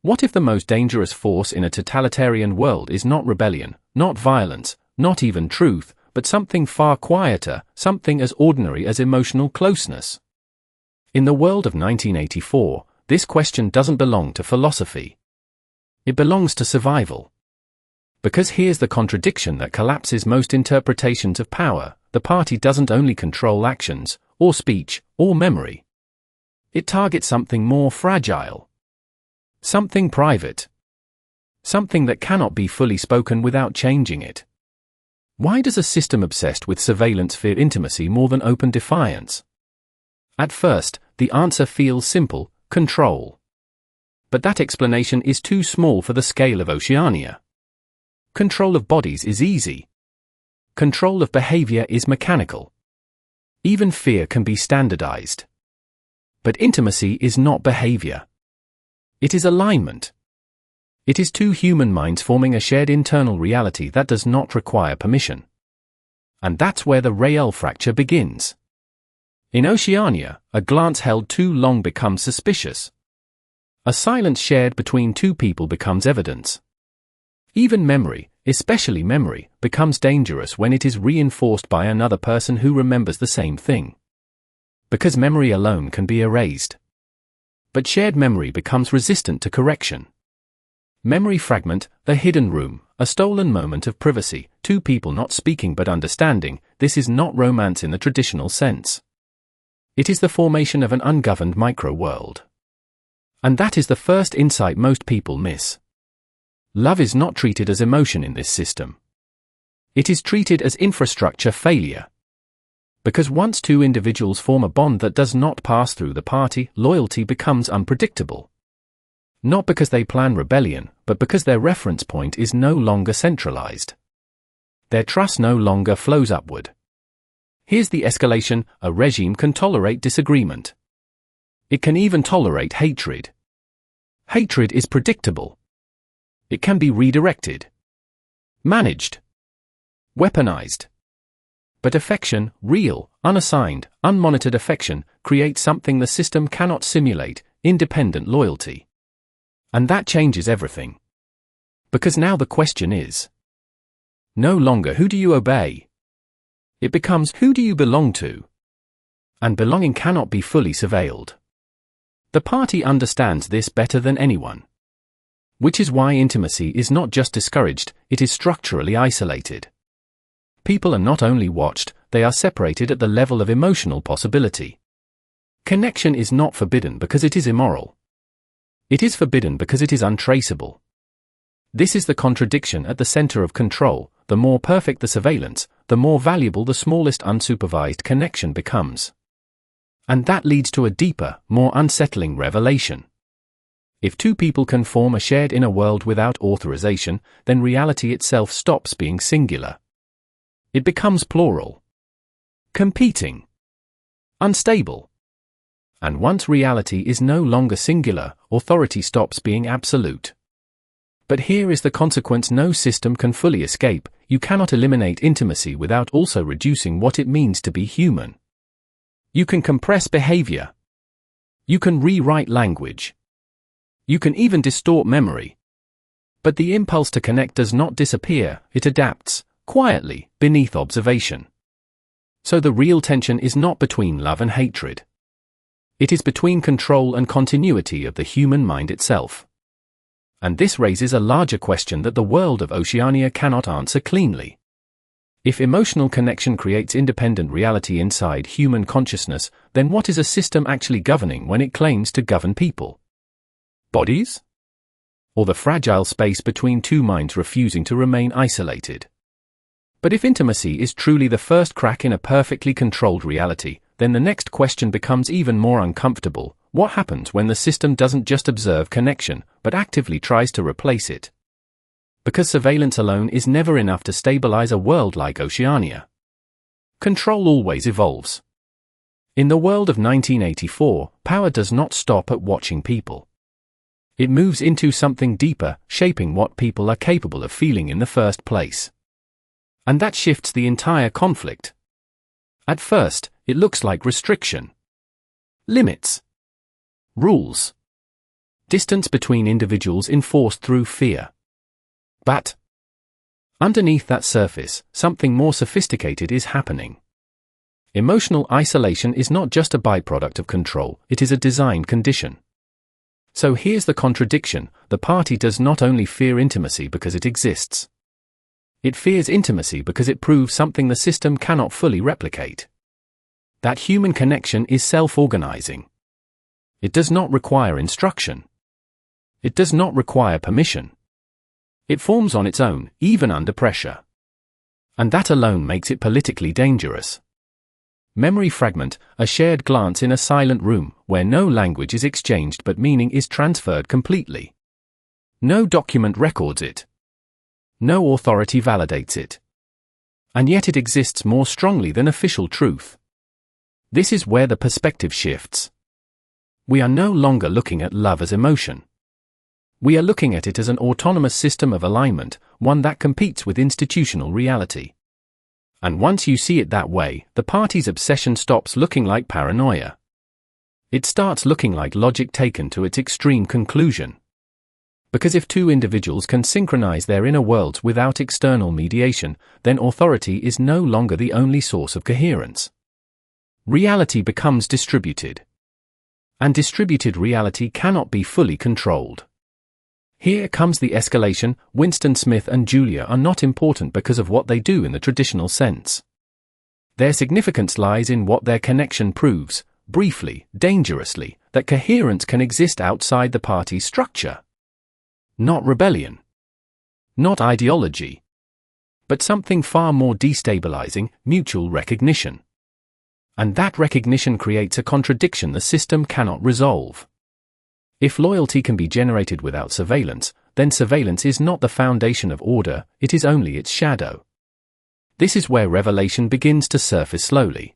What if the most dangerous force in a totalitarian world is not rebellion, not violence, not even truth, but something far quieter, something as ordinary as emotional closeness? In the world of 1984, this question doesn't belong to philosophy. It belongs to survival. Because here's the contradiction that collapses most interpretations of power: the party doesn't only control actions, or speech, or memory. It targets something more fragile. Something private. Something that cannot be fully spoken without changing it. Why does a system obsessed with surveillance fear intimacy more than open defiance? At first, the answer feels simple: control. But that explanation is too small for the scale of Oceania. Control of bodies is easy. Control of behavior is mechanical. Even fear can be standardized. But intimacy is not behavior. It is alignment. It is two human minds forming a shared internal reality that does not require permission. And that's where the real fracture begins. In Oceania, a glance held too long becomes suspicious. A silence shared between two people becomes evidence. Even memory, especially memory, becomes dangerous when it is reinforced by another person who remembers the same thing. Because memory alone can be erased. But shared memory becomes resistant to correction. Memory fragment, the hidden room, a stolen moment of privacy, two people not speaking but understanding. This is not romance in the traditional sense. It is the formation of an ungoverned micro-world. And that is the first insight most people miss. Love is not treated as emotion in this system. It is treated as infrastructure failure. Because once two individuals form a bond that does not pass through the party, loyalty becomes unpredictable. Not because they plan rebellion, but because their reference point is no longer centralized. Their trust no longer flows upward. Here's the escalation: a regime can tolerate disagreement. It can even tolerate hatred. Hatred is predictable. It can be redirected, managed, weaponized. But affection, real, unassigned, unmonitored affection, creates something the system cannot simulate: independent loyalty. And that changes everything. Because now the question is no longer who do you obey? It becomes who do you belong to? And belonging cannot be fully surveilled. The party understands this better than anyone. Which is why intimacy is not just discouraged, it is structurally isolated. People are not only watched, they are separated at the level of emotional possibility. Connection is not forbidden because it is immoral. It is forbidden because it is untraceable. This is the contradiction at the center of control: the more perfect the surveillance, the more valuable the smallest unsupervised connection becomes. And that leads to a deeper, more unsettling revelation. If two people can form a shared inner world without authorization, then reality itself stops being singular. It becomes plural, competing, unstable. And once reality is no longer singular, authority stops being absolute. But here is the consequence no system can fully escape: you cannot eliminate intimacy without also reducing what it means to be human. You can compress behavior. You can rewrite language. You can even distort memory. But the impulse to connect does not disappear, it adapts, quietly, beneath observation. So the real tension is not between love and hatred. It is between control and continuity of the human mind itself. And this raises a larger question that the world of Oceania cannot answer cleanly. If emotional connection creates independent reality inside human consciousness, then what is a system actually governing when it claims to govern people? Bodies? Or the fragile space between two minds refusing to remain isolated? But if intimacy is truly the first crack in a perfectly controlled reality, then the next question becomes even more uncomfortable: what happens when the system doesn't just observe connection, but actively tries to replace it? Because surveillance alone is never enough to stabilize a world like Oceania. Control always evolves. In the world of 1984, power does not stop at watching people. It moves into something deeper, shaping what people are capable of feeling in the first place. And that shifts the entire conflict. At first, it looks like restriction, limits, rules. Distance between individuals enforced through fear. But underneath that surface, something more sophisticated is happening. Emotional isolation is not just a byproduct of control, it is a design condition. So here's the contradiction: the party does not only fear intimacy because it exists. It fears intimacy because it proves something the system cannot fully replicate. That human connection is self-organizing. It does not require instruction. It does not require permission. It forms on its own, even under pressure. And that alone makes it politically dangerous. Memory fragment, a shared glance in a silent room, where no language is exchanged but meaning is transferred completely. No document records it. No authority validates it. And yet it exists more strongly than official truth. This is where the perspective shifts. We are no longer looking at love as emotion. We are looking at it as an autonomous system of alignment, one that competes with institutional reality. And once you see it that way, the party's obsession stops looking like paranoia. It starts looking like logic taken to its extreme conclusion. Because if two individuals can synchronize their inner worlds without external mediation, then authority is no longer the only source of coherence. Reality becomes distributed. And distributed reality cannot be fully controlled. Here comes the escalation. Winston Smith and Julia are not important because of what they do in the traditional sense. Their significance lies in what their connection proves, briefly, dangerously, that coherence can exist outside the party's structure. Not rebellion. Not ideology. But something far more destabilizing: mutual recognition. And that recognition creates a contradiction the system cannot resolve. If loyalty can be generated without surveillance, then surveillance is not the foundation of order, it is only its shadow. This is where revelation begins to surface slowly.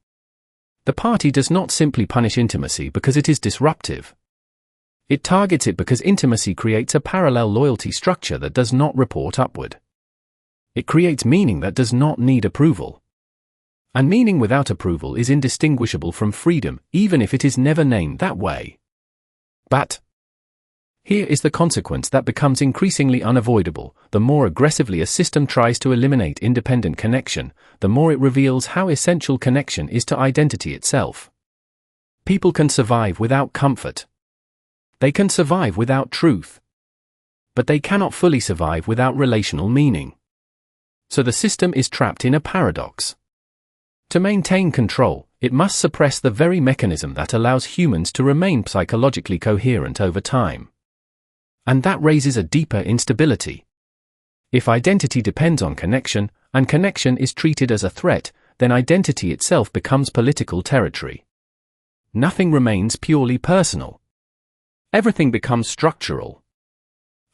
The party does not simply punish intimacy because it is disruptive. It targets it because intimacy creates a parallel loyalty structure that does not report upward. It creates meaning that does not need approval. And meaning without approval is indistinguishable from freedom, even if it is never named that way. But here is the consequence that becomes increasingly unavoidable: the more aggressively a system tries to eliminate independent connection, the more it reveals how essential connection is to identity itself. People can survive without comfort. They can survive without truth. But they cannot fully survive without relational meaning. So the system is trapped in a paradox. To maintain control, it must suppress the very mechanism that allows humans to remain psychologically coherent over time. And that raises a deeper instability. If identity depends on connection, and connection is treated as a threat, then identity itself becomes political territory. Nothing remains purely personal. Everything becomes structural.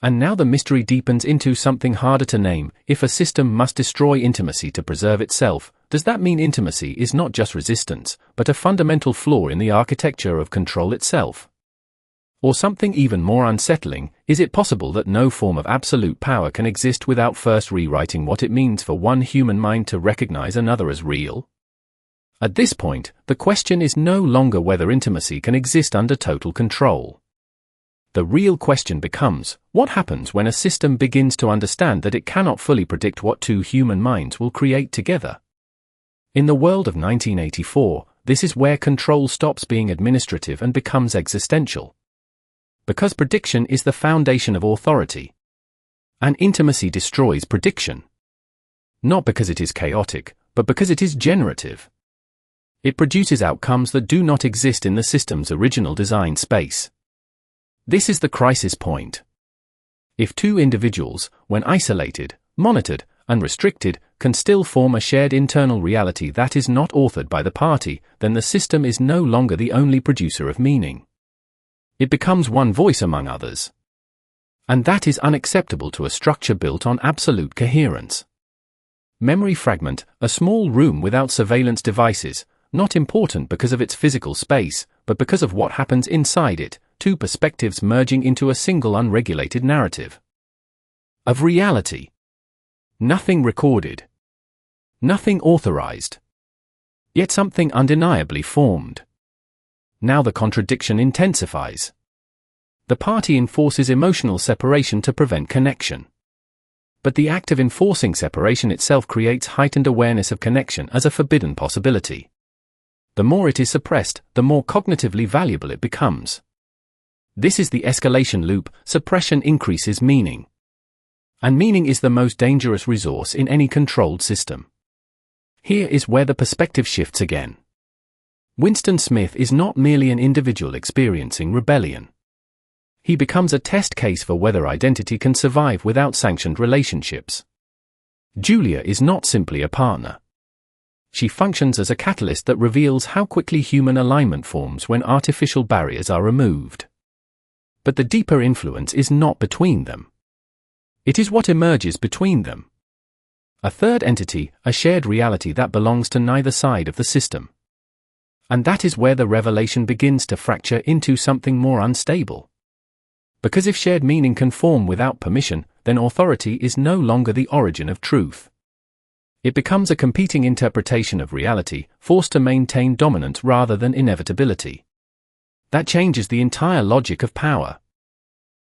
And now the mystery deepens into something harder to name. If a system must destroy intimacy to preserve itself, does that mean intimacy is not just resistance, but a fundamental flaw in the architecture of control itself? Or something even more unsettling: is it possible that no form of absolute power can exist without first rewriting what it means for one human mind to recognize another as real? At this point, the question is no longer whether intimacy can exist under total control. The real question becomes, what happens when a system begins to understand that it cannot fully predict what two human minds will create together? In the world of 1984, this is where control stops being administrative and becomes existential. Because prediction is the foundation of authority. And intimacy destroys prediction. Not because it is chaotic, but because it is generative. It produces outcomes that do not exist in the system's original design space. This is the crisis point. If two individuals, when isolated, monitored, and restricted, can still form a shared internal reality that is not authored by the party, then the system is no longer the only producer of meaning. It becomes one voice among others. And that is unacceptable to a structure built on absolute coherence. Memory fragment, a small room without surveillance devices, not important because of its physical space, but because of what happens inside it, two perspectives merging into a single unregulated narrative. Of reality. Nothing recorded. Nothing authorized. Yet something undeniably formed. Now the contradiction intensifies. The party enforces emotional separation to prevent connection. But the act of enforcing separation itself creates heightened awareness of connection as a forbidden possibility. The more it is suppressed, the more cognitively valuable it becomes. This is the escalation loop. Suppression increases meaning. And meaning is the most dangerous resource in any controlled system. Here is where the perspective shifts again. Winston Smith is not merely an individual experiencing rebellion. He becomes a test case for whether identity can survive without sanctioned relationships. Julia is not simply a partner. She functions as a catalyst that reveals how quickly human alignment forms when artificial barriers are removed. But the deeper influence is not between them. It is what emerges between them. A third entity, a shared reality that belongs to neither side of the system. And that is where the revelation begins to fracture into something more unstable. Because if shared meaning can form without permission, then authority is no longer the origin of truth. It becomes a competing interpretation of reality, forced to maintain dominance rather than inevitability. That changes the entire logic of power.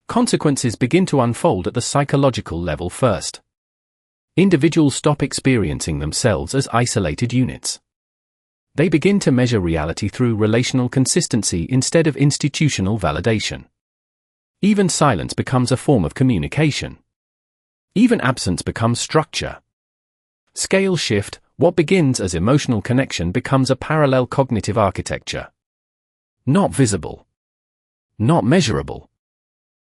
Consequences begin to unfold at the psychological level first. Individuals stop experiencing themselves as isolated units. They begin to measure reality through relational consistency instead of institutional validation. Even silence becomes a form of communication. Even absence becomes structure. Scale shift. What begins as emotional connection becomes a parallel cognitive architecture. Not visible. Not measurable.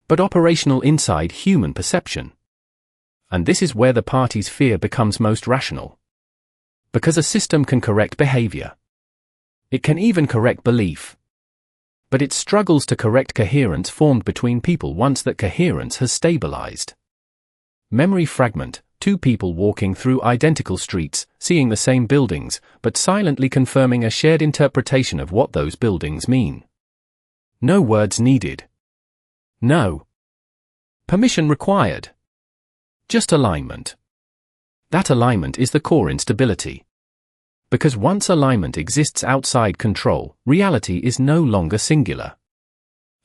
But operational inside human perception. And this is where the party's fear becomes most rational. Because a system can correct behavior. It can even correct belief. But it struggles to correct coherence formed between people once that coherence has stabilized. Memory fragment. Two people walking through identical streets, seeing the same buildings, but silently confirming a shared interpretation of what those buildings mean. No words needed. No permission required. Just alignment. That alignment is the core instability. Because once alignment exists outside control, reality is no longer singular.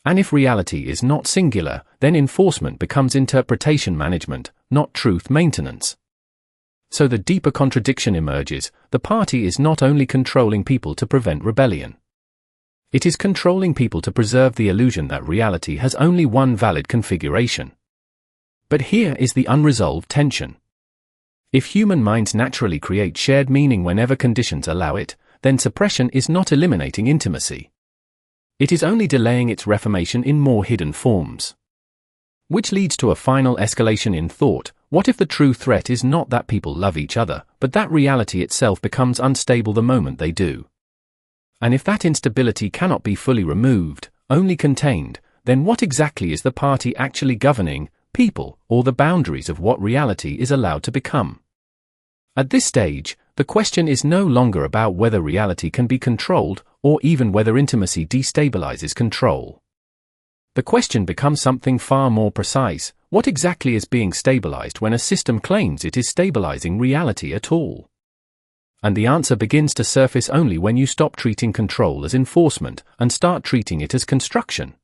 And if reality is not singular, then enforcement becomes interpretation management, not truth maintenance. So the deeper contradiction emerges. The party is not only controlling people to prevent rebellion. It is controlling people to preserve the illusion that reality has only one valid configuration. But here is the unresolved tension. If human minds naturally create shared meaning whenever conditions allow it, then suppression is not eliminating intimacy. It is only delaying its reformation in more hidden forms. Which leads to a final escalation in thought. What if the true threat is not that people love each other, but that reality itself becomes unstable the moment they do? And if that instability cannot be fully removed, only contained, then what exactly is the party actually governing, people, or the boundaries of what reality is allowed to become? At this stage, the question is no longer about whether reality can be controlled, or even whether intimacy destabilizes control. The question becomes something far more precise. What exactly is being stabilized when a system claims it is stabilizing reality at all? And the answer begins to surface only when you stop treating control as enforcement and start treating it as construction.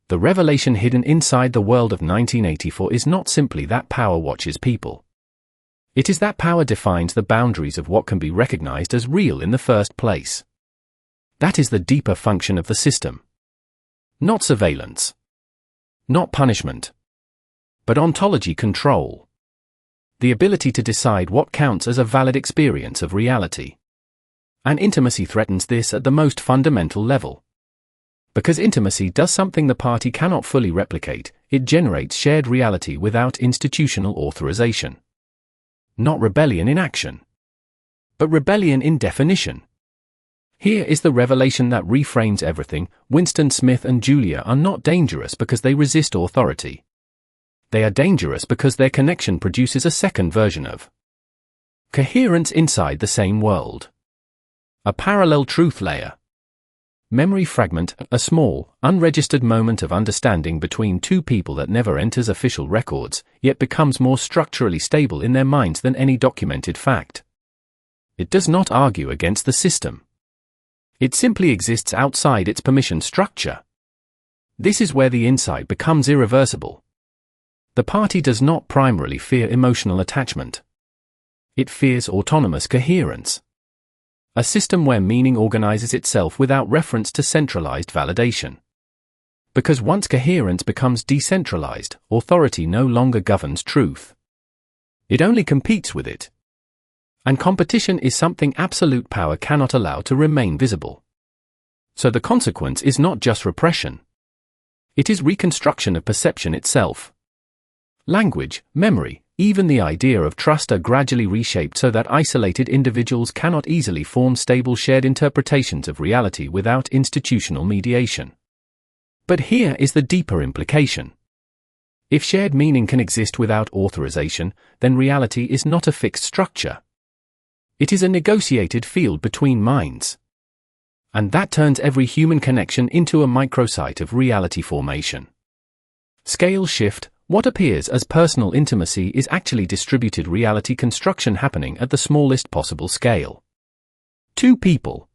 The revelation hidden inside the world of 1984 is not simply that power watches people. It is that power defines the boundaries of what can be recognized as real in the first place. That is the deeper function of the system. Not surveillance. Not punishment. But ontology control. The ability to decide what counts as a valid experience of reality. And intimacy threatens this at the most fundamental level. Because intimacy does something the party cannot fully replicate, it generates shared reality without institutional authorization. Not rebellion in action, but rebellion in definition. Here is the revelation that reframes everything. Winston Smith and Julia are not dangerous because they resist authority. They are dangerous because their connection produces a second version of coherence inside the same world. A parallel truth layer. Memory fragment, a small, unregistered moment of understanding between two people that never enters official records, yet becomes more structurally stable in their minds than any documented fact. It does not argue against the system. It simply exists outside its permission structure. This is where the insight becomes irreversible. The party does not primarily fear emotional attachment. It fears autonomous coherence. A system where meaning organizes itself without reference to centralized validation. Because once coherence becomes decentralized, authority no longer governs truth. It only competes with it. And competition is something absolute power cannot allow to remain visible. So the consequence is not just repression. It is reconstruction of perception itself. Language, memory, even the idea of trust are gradually reshaped so that isolated individuals cannot easily form stable shared interpretations of reality without institutional mediation. But here is the deeper implication. If shared meaning can exist without authorization, then reality is not a fixed structure. It is a negotiated field between minds. And that turns every human connection into a microsite of reality formation. Scale shift. What appears as personal intimacy is actually distributed reality construction happening at the smallest possible scale. Two people.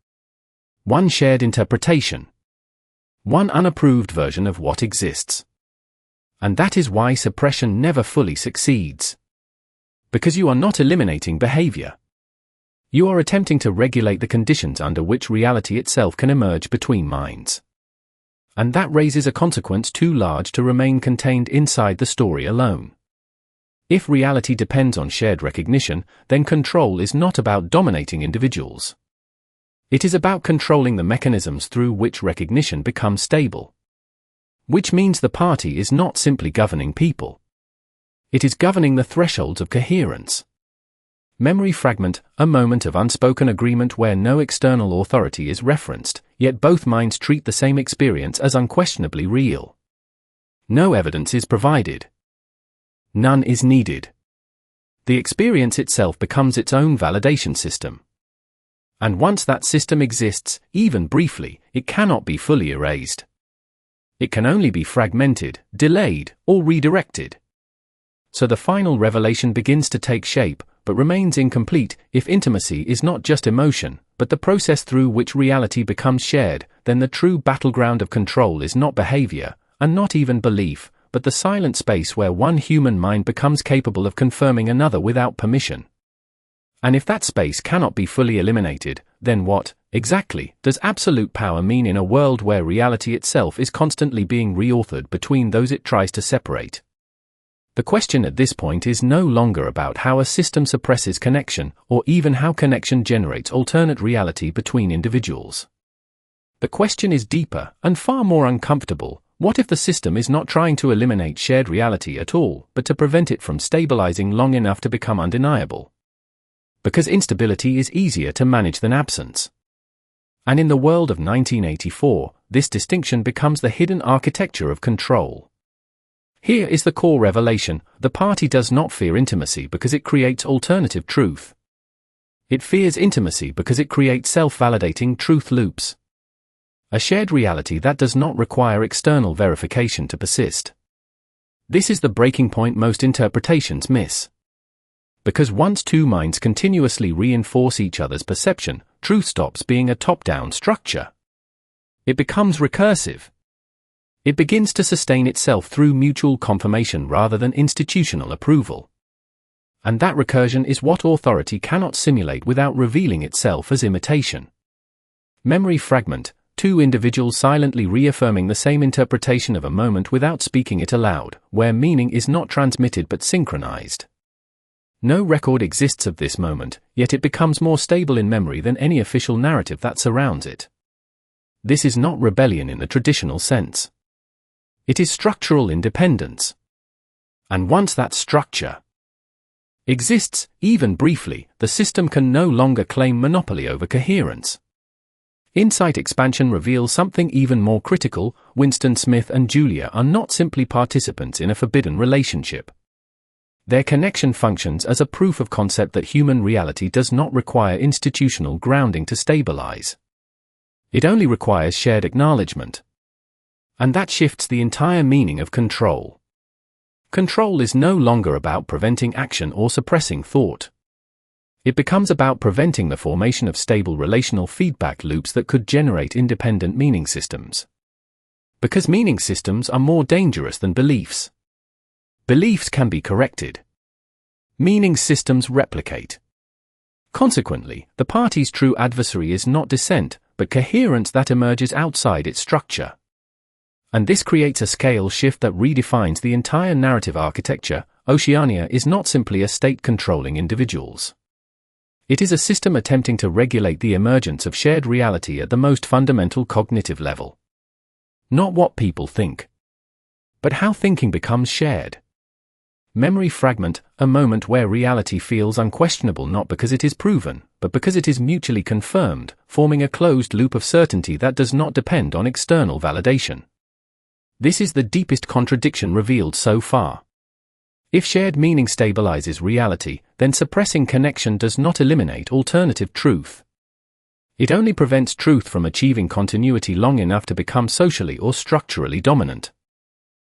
One shared interpretation. One unapproved version of what exists. And that is why suppression never fully succeeds. Because you are not eliminating behavior. You are attempting to regulate the conditions under which reality itself can emerge between minds. And that raises a consequence too large to remain contained inside the story alone. If reality depends on shared recognition, then control is not about dominating individuals. It is about controlling the mechanisms through which recognition becomes stable. Which means the party is not simply governing people. It is governing the thresholds of coherence. Memory fragment, a moment of unspoken agreement where no external authority is referenced, yet both minds treat the same experience as unquestionably real. No evidence is provided. None is needed. The experience itself becomes its own validation system. And once that system exists, even briefly, it cannot be fully erased. It can only be fragmented, delayed, or redirected. So the final revelation begins to take shape, but remains incomplete. If intimacy is not just emotion, but the process through which reality becomes shared, then the true battleground of control is not behavior, and not even belief, but the silent space where one human mind becomes capable of confirming another without permission. And if that space cannot be fully eliminated, then what, exactly, does absolute power mean in a world where reality itself is constantly being reauthored between those it tries to separate? The question at this point is no longer about how a system suppresses connection, or even how connection generates alternate reality between individuals. The question is deeper, and far more uncomfortable. What if the system is not trying to eliminate shared reality at all, but to prevent it from stabilizing long enough to become undeniable? Because instability is easier to manage than absence. And in the world of 1984, this distinction becomes the hidden architecture of control. Here is the core revelation: the party does not fear intimacy because it creates alternative truth. It fears intimacy because it creates self-validating truth loops. A shared reality that does not require external verification to persist. This is the breaking point most interpretations miss. Because once two minds continuously reinforce each other's perception, truth stops being a top-down structure. It becomes recursive. It begins to sustain itself through mutual confirmation rather than institutional approval. And that recursion is what authority cannot simulate without revealing itself as imitation. Memory fragment, two individuals silently reaffirming the same interpretation of a moment without speaking it aloud, where meaning is not transmitted but synchronized. No record exists of this moment, yet it becomes more stable in memory than any official narrative that surrounds it. This is not rebellion in the traditional sense. It is structural independence. And once that structure exists, even briefly, the system can no longer claim monopoly over coherence. Insight expansion reveals something even more critical: Winston Smith and Julia are not simply participants in a forbidden relationship. Their connection functions as a proof of concept that human reality does not require institutional grounding to stabilize. It only requires shared acknowledgement. And that shifts the entire meaning of control. Control is no longer about preventing action or suppressing thought. It becomes about preventing the formation of stable relational feedback loops that could generate independent meaning systems. Because meaning systems are more dangerous than beliefs. Beliefs can be corrected. Meaning systems replicate. Consequently, the party's true adversary is not dissent, but coherence that emerges outside its structure. And this creates a scale shift that redefines the entire narrative architecture. Oceania is not simply a state controlling individuals. It is a system attempting to regulate the emergence of shared reality at the most fundamental cognitive level. Not what people think, but how thinking becomes shared. Memory fragment, a moment where reality feels unquestionable not because it is proven, but because it is mutually confirmed, forming a closed loop of certainty that does not depend on external validation. This is the deepest contradiction revealed so far. If shared meaning stabilizes reality, then suppressing connection does not eliminate alternative truth. It only prevents truth from achieving continuity long enough to become socially or structurally dominant.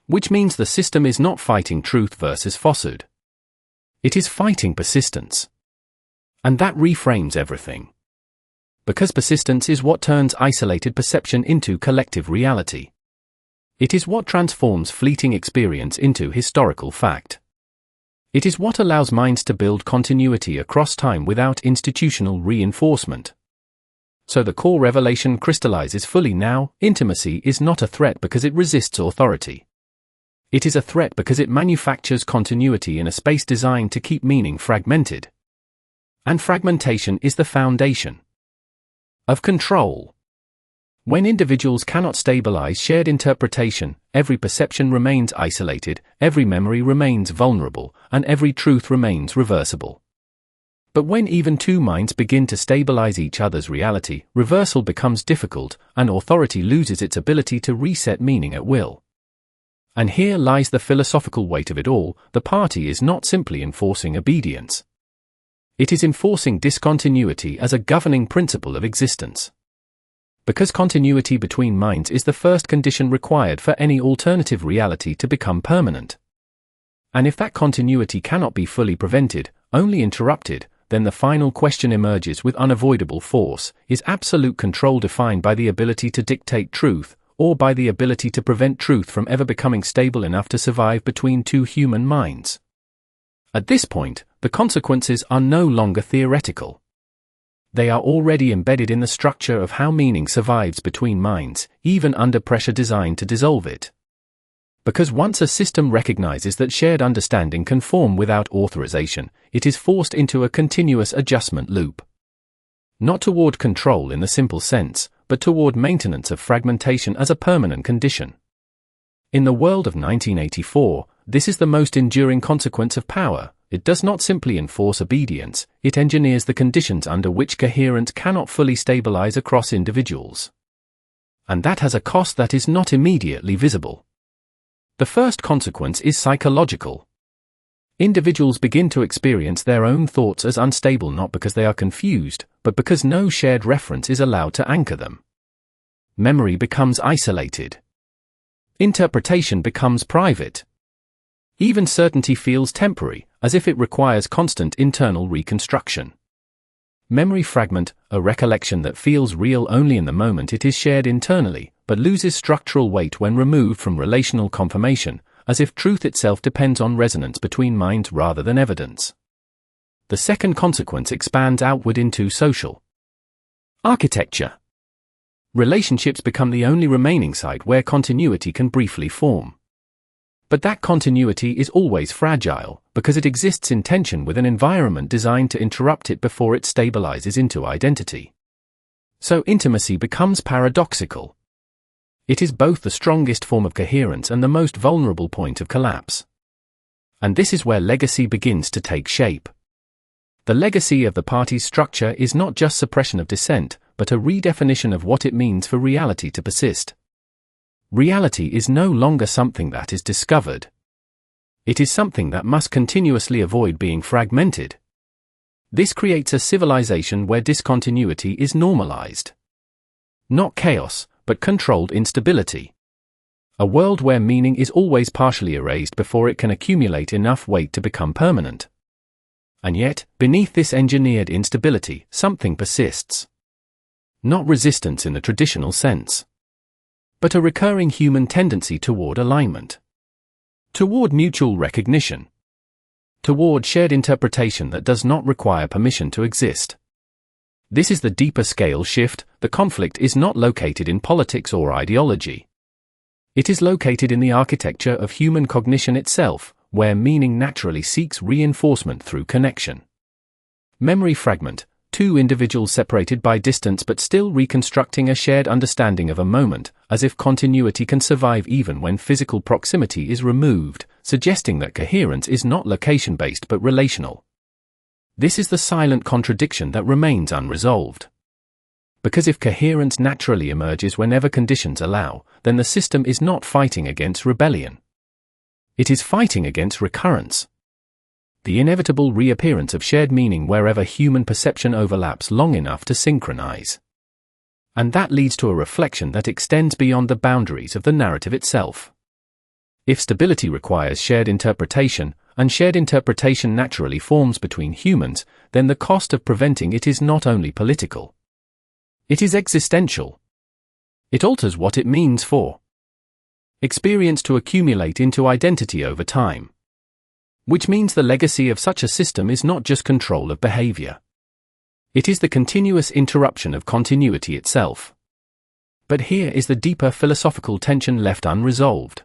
Which means the system is not fighting truth versus falsehood. It is fighting persistence. And that reframes everything. Because persistence is what turns isolated perception into collective reality. It is what transforms fleeting experience into historical fact. It is what allows minds to build continuity across time without institutional reinforcement. So the core revelation crystallizes fully now: intimacy is not a threat because it resists authority. It is a threat because it manufactures continuity in a space designed to keep meaning fragmented. And fragmentation is the foundation of control. When individuals cannot stabilize shared interpretation, every perception remains isolated, every memory remains vulnerable, and every truth remains reversible. But when even two minds begin to stabilize each other's reality, reversal becomes difficult, and authority loses its ability to reset meaning at will. And here lies the philosophical weight of it all: the party is not simply enforcing obedience. It is enforcing discontinuity as a governing principle of existence. Because continuity between minds is the first condition required for any alternative reality to become permanent. And if that continuity cannot be fully prevented, only interrupted, then the final question emerges with unavoidable force: is absolute control defined by the ability to dictate truth, or by the ability to prevent truth from ever becoming stable enough to survive between two human minds? At this point, the consequences are no longer theoretical. They are already embedded in the structure of how meaning survives between minds, even under pressure designed to dissolve it. Because once a system recognizes that shared understanding can form without authorization, it is forced into a continuous adjustment loop. Not toward control in the simple sense, but toward maintenance of fragmentation as a permanent condition. In the world of 1984, this is the most enduring consequence of power. It does not simply enforce obedience, it engineers the conditions under which coherence cannot fully stabilize across individuals. And that has a cost that is not immediately visible. The first consequence is psychological. Individuals begin to experience their own thoughts as unstable not because they are confused, but because no shared reference is allowed to anchor them. Memory becomes isolated. Interpretation becomes private. Even certainty feels temporary, as if it requires constant internal reconstruction. Memory fragment, a recollection that feels real only in the moment it is shared internally, but loses structural weight when removed from relational confirmation, as if truth itself depends on resonance between minds rather than evidence. The second consequence expands outward into social architecture. Relationships become the only remaining site where continuity can briefly form. But that continuity is always fragile, because it exists in tension with an environment designed to interrupt it before it stabilizes into identity. So intimacy becomes paradoxical. It is both the strongest form of coherence and the most vulnerable point of collapse. And this is where legacy begins to take shape. The legacy of the party's structure is not just suppression of dissent, but a redefinition of what it means for reality to persist. Reality is no longer something that is discovered. It is something that must continuously avoid being fragmented. This creates a civilization where discontinuity is normalized. Not chaos, but controlled instability. A world where meaning is always partially erased before it can accumulate enough weight to become permanent. And yet, beneath this engineered instability, something persists. Not resistance in the traditional sense, but a recurring human tendency toward alignment, toward mutual recognition, toward shared interpretation that does not require permission to exist. This is the deeper scale shift. The conflict is not located in politics or ideology. It is located in the architecture of human cognition itself, where meaning naturally seeks reinforcement through connection. Memory fragment, two individuals separated by distance but still reconstructing a shared understanding of a moment, as if continuity can survive even when physical proximity is removed, suggesting that coherence is not location-based but relational. This is the silent contradiction that remains unresolved. Because if coherence naturally emerges whenever conditions allow, then the system is not fighting against rebellion. It is fighting against recurrence. The inevitable reappearance of shared meaning wherever human perception overlaps long enough to synchronize. And that leads to a reflection that extends beyond the boundaries of the narrative itself. If stability requires shared interpretation, and shared interpretation naturally forms between humans, then the cost of preventing it is not only political. It is existential. It alters what it means for experience to accumulate into identity over time. Which means the legacy of such a system is not just control of behavior. It is the continuous interruption of continuity itself. But here is the deeper philosophical tension left unresolved.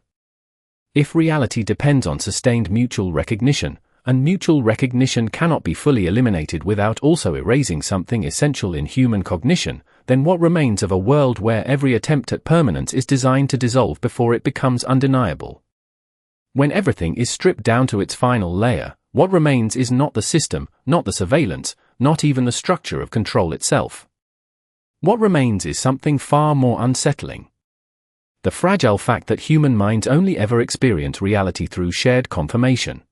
If reality depends on sustained mutual recognition, and mutual recognition cannot be fully eliminated without also erasing something essential in human cognition, then what remains of a world where every attempt at permanence is designed to dissolve before it becomes undeniable? When everything is stripped down to its final layer, what remains is not the system, not the surveillance, not even the structure of control itself. What remains is something far more unsettling. The fragile fact that human minds only ever experience reality through shared confirmation.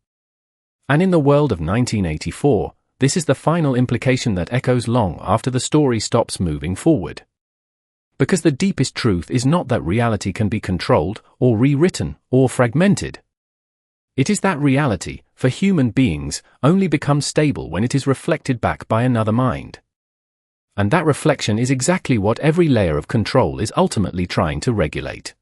And in the world of 1984, this is the final implication that echoes long after the story stops moving forward. Because the deepest truth is not that reality can be controlled, or rewritten, or fragmented. It is that reality, for human beings, only becomes stable when it is reflected back by another mind. And that reflection is exactly what every layer of control is ultimately trying to regulate.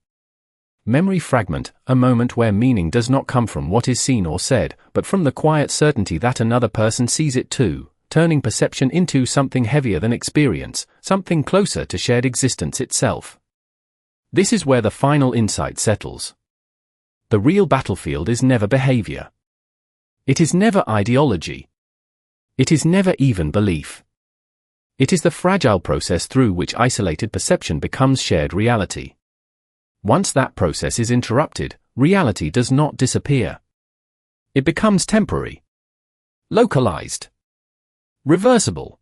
Memory fragment, a moment where meaning does not come from what is seen or said, but from the quiet certainty that another person sees it too, turning perception into something heavier than experience, something closer to shared existence itself. This is where the final insight settles. The real battlefield is never behavior. It is never ideology. It is never even belief. It is the fragile process through which isolated perception becomes shared reality. Once that process is interrupted, reality does not disappear. It becomes temporary, localized, reversible.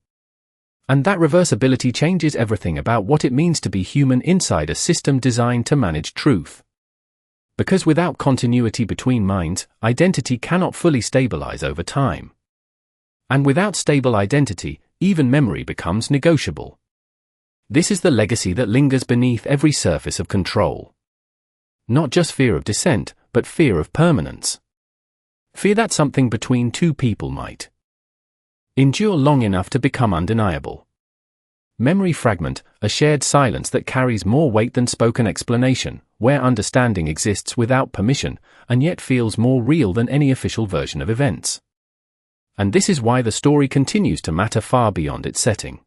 And that reversibility changes everything about what it means to be human inside a system designed to manage truth. Because without continuity between minds, identity cannot fully stabilize over time. And without stable identity, even memory becomes negotiable. This is the legacy that lingers beneath every surface of control. Not just fear of dissent, but fear of permanence. Fear that something between two people might endure long enough to become undeniable. Memory fragment, a shared silence that carries more weight than spoken explanation, where understanding exists without permission, and yet feels more real than any official version of events. And this is why the story continues to matter far beyond its setting.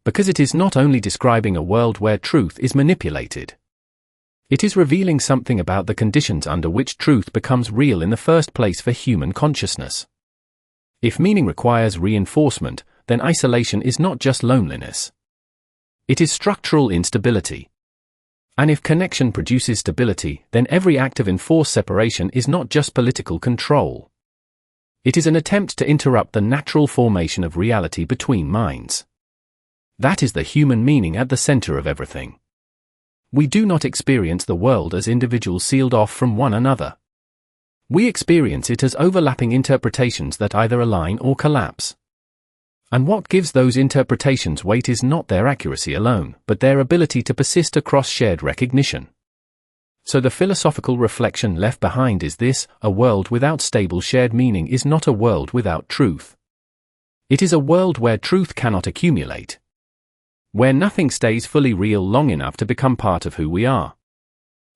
Because it is not only describing a world where truth is manipulated. It is revealing something about the conditions under which truth becomes real in the first place for human consciousness. If meaning requires reinforcement, then isolation is not just loneliness. It is structural instability. And if connection produces stability, then every act of enforced separation is not just political control. It is an attempt to interrupt the natural formation of reality between minds. That is the human meaning at the center of everything. We do not experience the world as individuals sealed off from one another. We experience it as overlapping interpretations that either align or collapse. And what gives those interpretations weight is not their accuracy alone, but their ability to persist across shared recognition. So the philosophical reflection left behind is this: a world without stable shared meaning is not a world without truth. It is a world where truth cannot accumulate. where nothing stays fully real long enough to become part of who we are.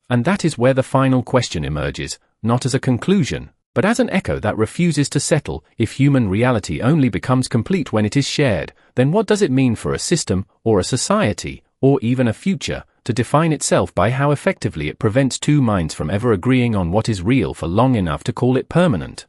And that is where the final question emerges, not as a conclusion, but as an echo that refuses to settle. If human reality only becomes complete when it is shared, then what does it mean for a system, or a society, or even a future, to define itself by how effectively it prevents two minds from ever agreeing on what is real for long enough to call it permanent?